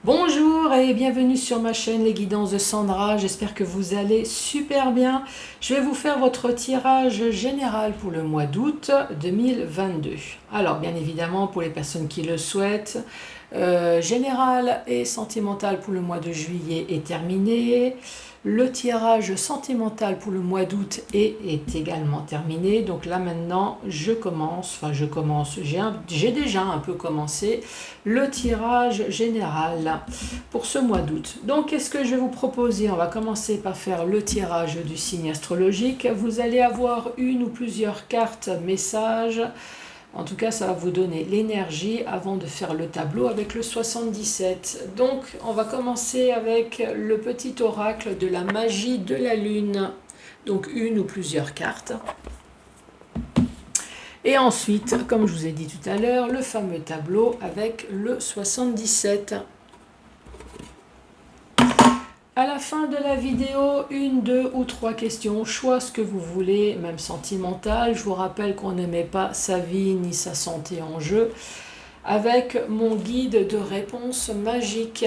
Bonjour et bienvenue sur ma chaîne Les Guidances de Sandra, j'espère que vous allez super bien. Je vais vous faire votre tirage général pour le mois d'août 2022. Alors bien évidemment pour les personnes qui le souhaitent, général et sentimental pour le mois de juillet est terminé. Le tirage sentimental pour le mois d'août est également terminé. Donc là maintenant, j'ai déjà un peu commencé le tirage général pour ce mois d'août. Donc qu'est-ce que je vais vous proposer? On va commencer par faire le tirage du signe astrologique. Vous allez avoir une ou plusieurs cartes messages. En tout cas, ça va vous donner l'énergie avant de faire le tableau avec le 77. Donc, on va commencer avec le petit oracle de la magie de la lune. Donc, une ou plusieurs cartes. Et ensuite, comme je vous ai dit tout à l'heure, le fameux tableau avec le 77. À la fin de la vidéo, une, deux ou trois questions, choix ce que vous voulez, même sentimental. Je vous rappelle qu'on ne met pas sa vie ni sa santé en jeu. Avec mon guide de réponse magique.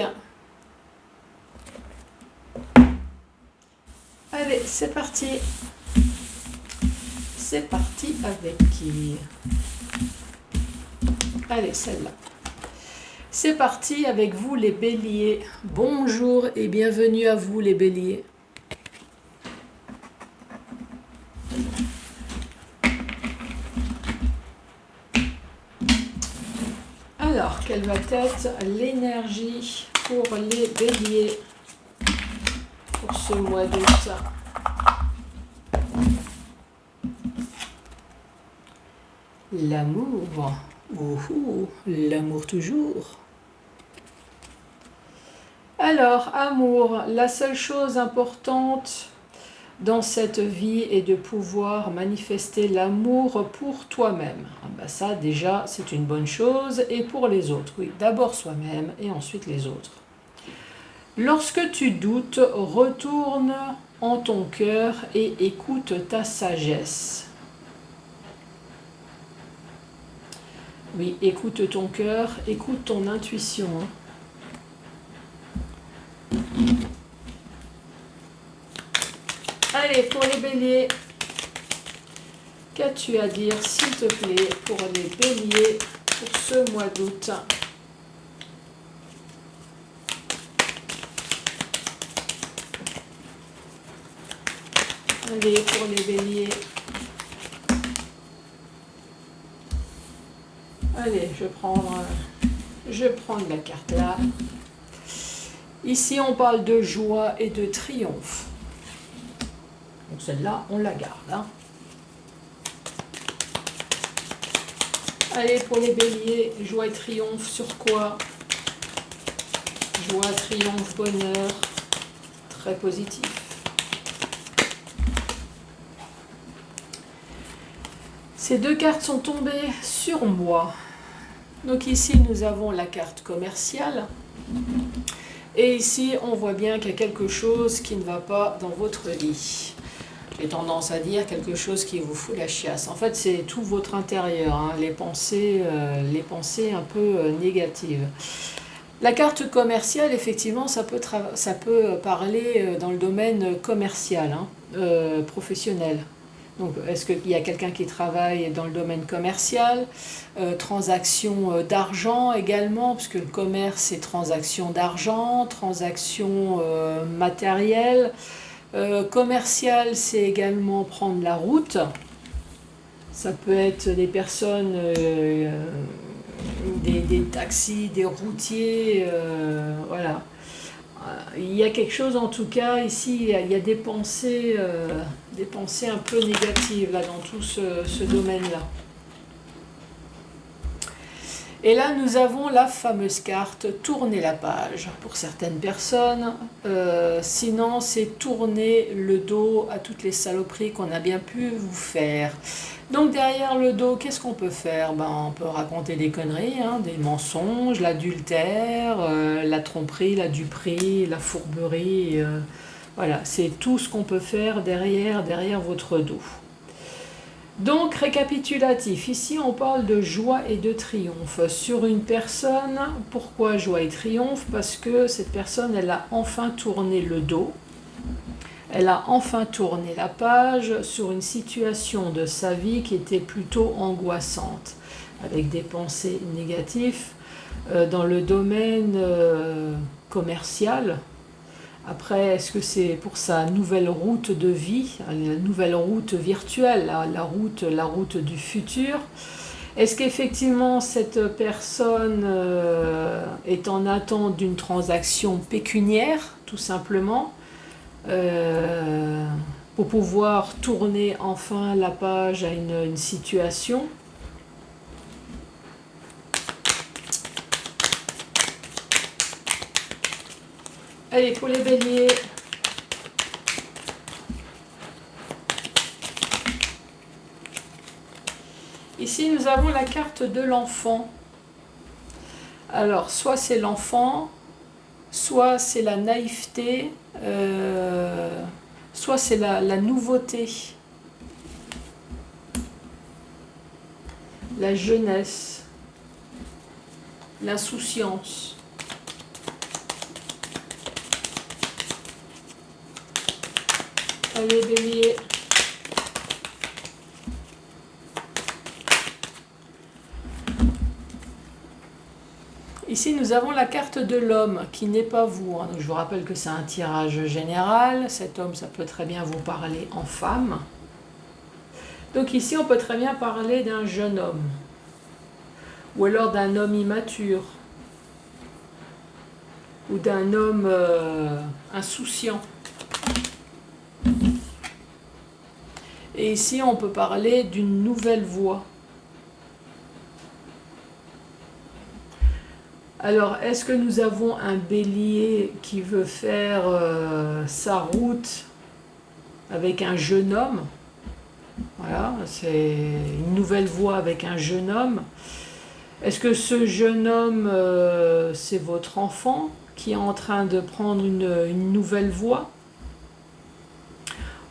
Allez, c'est parti. C'est parti avec qui? Allez, celle-là. C'est parti avec vous les béliers. Bonjour et bienvenue à vous les béliers. Alors, quelle va être l'énergie pour les béliers pour ce mois d'août? L'amour. L'amour toujours. Alors, amour, la seule chose importante dans cette vie est de pouvoir manifester l'amour pour toi-même. Ça, déjà, c'est une bonne chose. Et pour les autres, oui, d'abord soi-même et ensuite les autres. Lorsque tu doutes, retourne en ton cœur et écoute ta sagesse. Oui, écoute ton cœur, écoute ton intuition. Allez, pour les béliers, qu'as-tu à dire, s'il te plaît, pour les béliers pour ce mois d'août? Allez, pour les béliers. Allez, je vais prendre la carte là. Ici, on parle de joie et de triomphe. Donc celle-là, on la garde. Hein. Allez, pour les béliers, joie et triomphe sur quoi? Joie, triomphe, bonheur, très positif. Ces deux cartes sont tombées sur moi. Donc ici, nous avons la carte commerciale. Et ici, on voit bien qu'il y a quelque chose qui ne va pas dans votre vie. J'ai tendance à dire quelque chose qui vous fout la chiasse. En fait, c'est tout votre intérieur, hein, les pensées un peu négatives. La carte commerciale, effectivement, ça peut parler dans le domaine commercial, hein, professionnel. Donc, est-ce qu'il y a quelqu'un qui travaille dans le domaine commercial? Transaction d'argent également, puisque le commerce, c'est transaction d'argent, transaction matérielle. Commercial, c'est également prendre la route. Ça peut être des personnes, des taxis, des routiers, voilà. Il y a quelque chose en tout cas, ici, il y a des pensées un peu négatives là, dans tout ce domaine-là. Et là, nous avons la fameuse carte « Tourner la page » pour certaines personnes. Sinon, c'est tourner le dos à toutes les saloperies qu'on a bien pu vous faire. Donc derrière le dos, qu'est-ce qu'on peut faire? On peut raconter des conneries, hein, des mensonges, l'adultère, la tromperie, la duperie, la fourberie. Voilà, c'est tout ce qu'on peut faire derrière votre dos. Donc, récapitulatif, ici on parle de joie et de triomphe sur une personne. Pourquoi joie et triomphe? Parce que cette personne, elle a enfin tourné le dos, elle a enfin tourné la page sur une situation de sa vie qui était plutôt angoissante, avec des pensées négatives dans le domaine commercial. Après, est-ce que c'est pour sa nouvelle route de vie, la nouvelle route virtuelle, la route du futur? Est-ce qu'effectivement cette personne est en attente d'une transaction pécuniaire, tout simplement, pour pouvoir tourner enfin la page à une situation? Allez, pour les béliers. Ici, nous avons la carte de l'enfant. Alors, soit c'est l'enfant, soit c'est la naïveté, soit c'est la nouveauté, la jeunesse, l'insouciance. Allez, bélier. Ici, nous avons la carte de l'homme, qui n'est pas vous. Donc, je vous rappelle que c'est un tirage général. Cet homme, ça peut très bien vous parler en femme. Donc ici, on peut très bien parler d'un jeune homme. Ou alors d'un homme immature. Ou d'un homme insouciant. Et ici, on peut parler d'une nouvelle voie. Alors, est-ce que nous avons un bélier qui veut faire sa route avec un jeune homme? Voilà, c'est une nouvelle voie avec un jeune homme. Est-ce que ce jeune homme, c'est votre enfant qui est en train de prendre une nouvelle voie?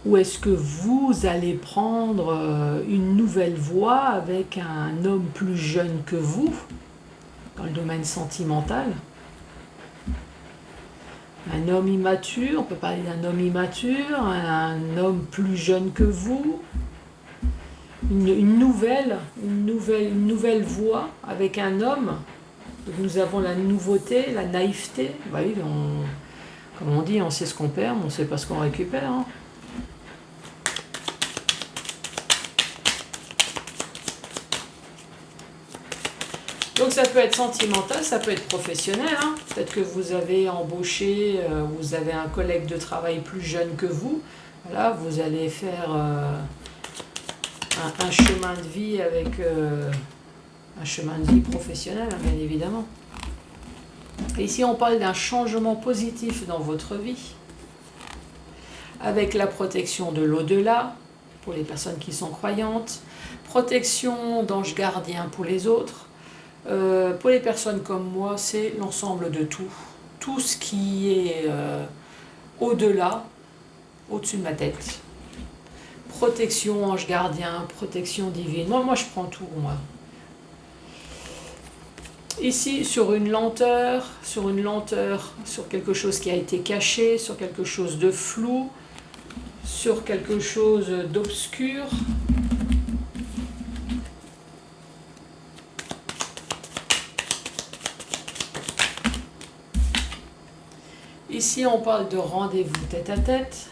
Ou est-ce que vous allez prendre une nouvelle voie avec un homme plus jeune que vous, dans le domaine sentimental? Un homme immature, on peut parler d'un homme immature, un homme plus jeune que vous, une nouvelle voie avec un homme. Donc nous avons la nouveauté, la naïveté. Bah oui, comme on dit, on sait ce qu'on perd, mais on ne sait pas ce qu'on récupère. Hein. Donc ça peut être sentimental, ça peut être professionnel. Hein. Peut-être que vous avez embauché, vous avez un collègue de travail plus jeune que vous. Voilà, vous allez faire un chemin de vie avec un chemin de vie professionnel, hein, bien évidemment. Et ici, on parle d'un changement positif dans votre vie, avec la protection de l'au-delà, pour les personnes qui sont croyantes, protection d'anges gardiens pour les autres. Pour les personnes comme moi, c'est l'ensemble de tout. Tout ce qui est au-delà, au-dessus de ma tête. Protection, ange gardien, protection divine. Moi, je prends tout, moi. Ici, sur une lenteur, sur quelque chose qui a été caché, sur quelque chose de flou, sur quelque chose d'obscur. Ici, on parle de rendez-vous tête à tête.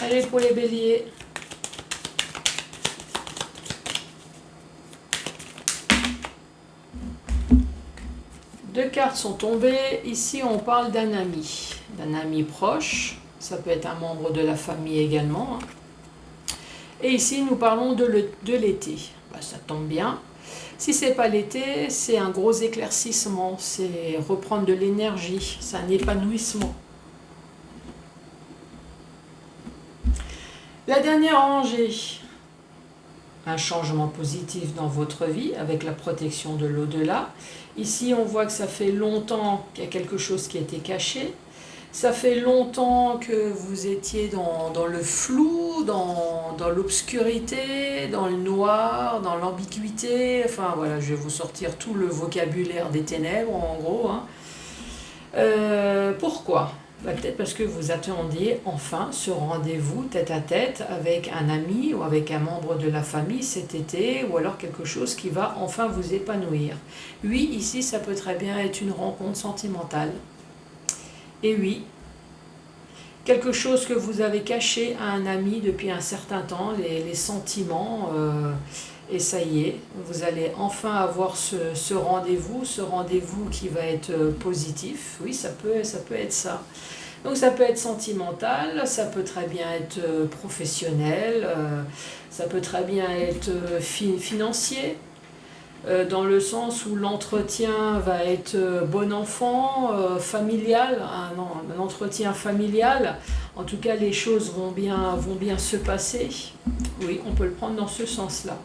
Allez, pour les béliers. Deux cartes sont tombées. Ici, on parle d'un ami proche. Ça peut être un membre de la famille également. Et ici, nous parlons de l'été. Bah, ça tombe bien. Si ce n'est pas l'été, c'est un gros éclaircissement. C'est reprendre de l'énergie. C'est un épanouissement. La dernière rangée. un changement positif dans votre vie avec la protection de l'au-delà. Ici, on voit que ça fait longtemps qu'il y a quelque chose qui a été caché. Ça fait longtemps que vous étiez dans le flou, dans l'obscurité, dans le noir, dans l'ambiguïté. Enfin voilà, je vais vous sortir tout le vocabulaire des ténèbres en gros. Hein. Pourquoi? Peut-être parce que vous attendiez enfin ce rendez-vous tête à tête avec un ami ou avec un membre de la famille cet été, ou alors quelque chose qui va enfin vous épanouir. Oui, ici, ça peut très bien être une rencontre sentimentale. Et oui, quelque chose que vous avez caché à un ami depuis un certain temps, les sentiments, et ça y est, vous allez enfin avoir ce rendez-vous qui va être positif. Oui, ça peut être ça. Donc ça peut être sentimental, ça peut très bien être professionnel, ça peut très bien être financier, dans le sens où l'entretien va être bon enfant, familial, un entretien familial. En tout cas, les choses vont bien se passer. Oui, on peut le prendre dans ce sens-là.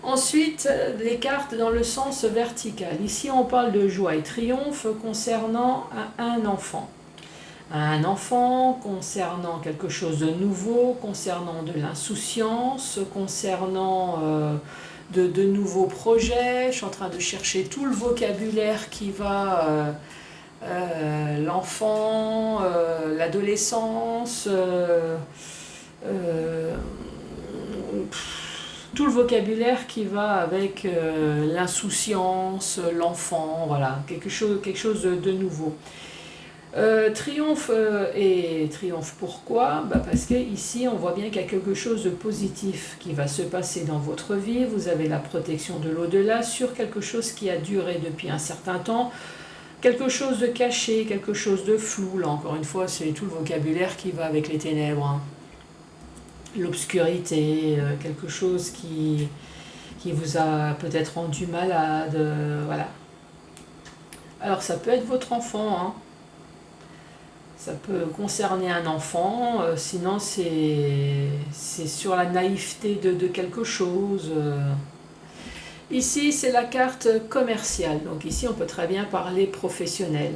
Ensuite, les cartes dans le sens vertical. Ici, on parle de joie et triomphe concernant un enfant. Un enfant, concernant quelque chose de nouveau, concernant de l'insouciance, concernant de nouveaux projets. Je suis en train de chercher tout le vocabulaire qui va, l'enfant, l'adolescence, tout le vocabulaire qui va avec l'insouciance, l'enfant, voilà, quelque chose de nouveau. Triomphe et triomphe pourquoi? Parce que ici on voit bien qu'il y a quelque chose de positif qui va se passer dans votre vie. Vous avez la protection de l'au-delà sur quelque chose qui a duré depuis un certain temps, quelque chose de caché, quelque chose de flou. Là encore une fois, c'est tout le vocabulaire qui va avec les ténèbres, hein. L'obscurité, quelque chose qui vous a peut-être rendu malade, voilà. Alors ça peut être votre enfant, hein. Ça peut concerner un enfant, sinon c'est sur la naïveté de quelque chose. Ici, c'est la carte commerciale. Donc ici, on peut très bien parler professionnel.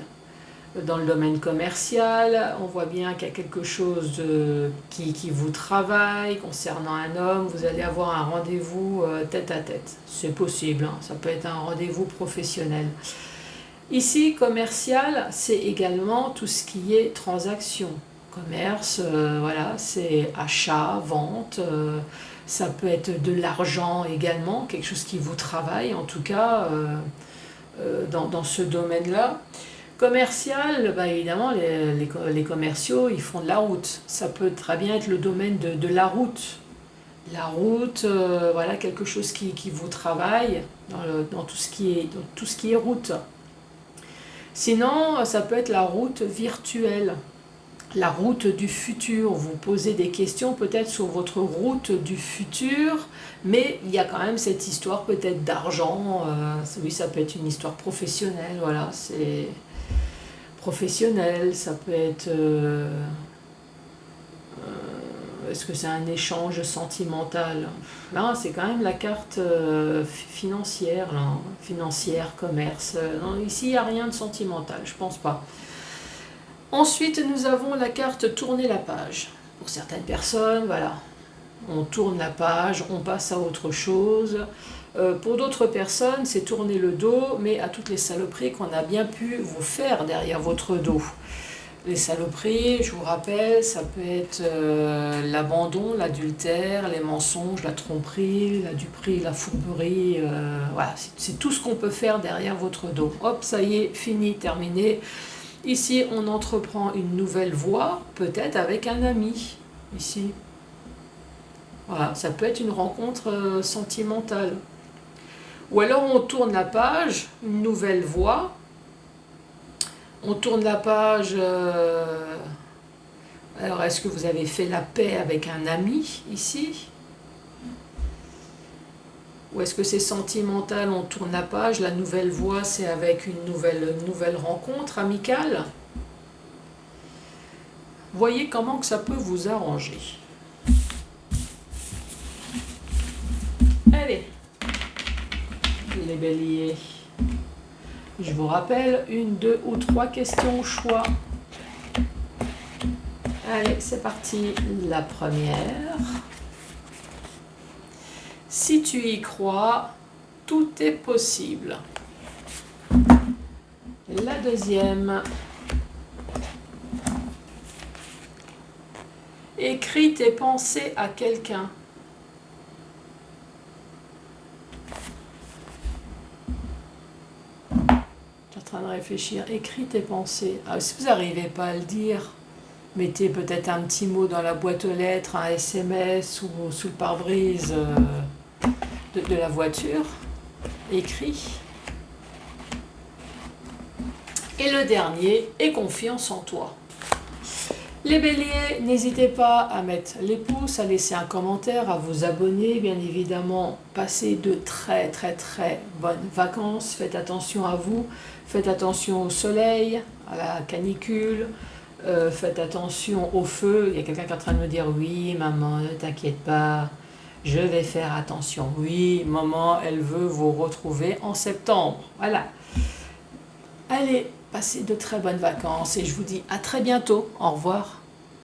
Dans le domaine commercial, on voit bien qu'il y a quelque chose qui vous travaille. Concernant un homme, vous allez avoir un rendez-vous tête à tête. C'est possible, hein. Ça peut être un rendez-vous professionnel. Ici, commercial, c'est également tout ce qui est transaction. Commerce, voilà, c'est achat, vente, ça peut être de l'argent également, quelque chose qui vous travaille, en tout cas, dans ce domaine-là. Commercial, évidemment, les commerciaux, ils font de la route. Ça peut très bien être le domaine de la route. La route, voilà, quelque chose qui vous travaille dans tout ce qui est route. Sinon, ça peut être la route virtuelle, la route du futur. Vous posez des questions peut-être sur votre route du futur, mais il y a quand même cette histoire peut-être d'argent. Oui, ça peut être une histoire professionnelle, voilà, c'est professionnel. Ça peut être... est-ce que c'est un échange sentimental? Là, c'est quand même la carte financière, là, hein. Financière, commerce. Non, ici, il n'y a rien de sentimental, je pense pas. Ensuite, nous avons la carte tourner la page. Pour certaines personnes, voilà, on tourne la page, on passe à autre chose. Pour d'autres personnes, c'est tourner le dos, mais à toutes les saloperies qu'on a bien pu vous faire derrière votre dos. Les saloperies, je vous rappelle, ça peut être l'abandon, l'adultère, les mensonges, la tromperie, la duperie, la fourberie. Voilà, c'est tout ce qu'on peut faire derrière votre dos. Hop, ça y est, fini, terminé. Ici, on entreprend une nouvelle voie, peut-être avec un ami. Ici, voilà, ça peut être une rencontre sentimentale. Ou alors on tourne la page, une nouvelle voie. On tourne la page, alors est-ce que vous avez fait la paix avec un ami ici? Ou est-ce que c'est sentimental, on tourne la page, la nouvelle voie c'est avec une nouvelle rencontre amicale? Voyez comment que ça peut vous arranger. les béliers. Je vous rappelle, 1, 2 ou 3 questions au choix. Allez, c'est parti. La première. Si tu y crois, tout est possible. La deuxième. Écris tes pensées à quelqu'un. Je suis en train de réfléchir. Écris tes pensées. Alors, si vous n'arrivez pas à le dire, mettez peut-être un petit mot dans la boîte aux lettres, un SMS ou sous le pare-brise de la voiture. Écris. Et le dernier, aie confiance en toi. Les béliers, n'hésitez pas à mettre les pouces, à laisser un commentaire, à vous abonner, bien évidemment. Passez de très bonnes vacances. Faites attention à vous, faites attention au soleil, à la canicule, faites attention au feu. Il y a quelqu'un qui est en train de me dire « Oui, maman, ne t'inquiète pas, je vais faire attention. » Oui, maman, elle veut vous retrouver en septembre. Voilà. Allez, passez de très bonnes vacances et je vous dis à très bientôt. Au revoir.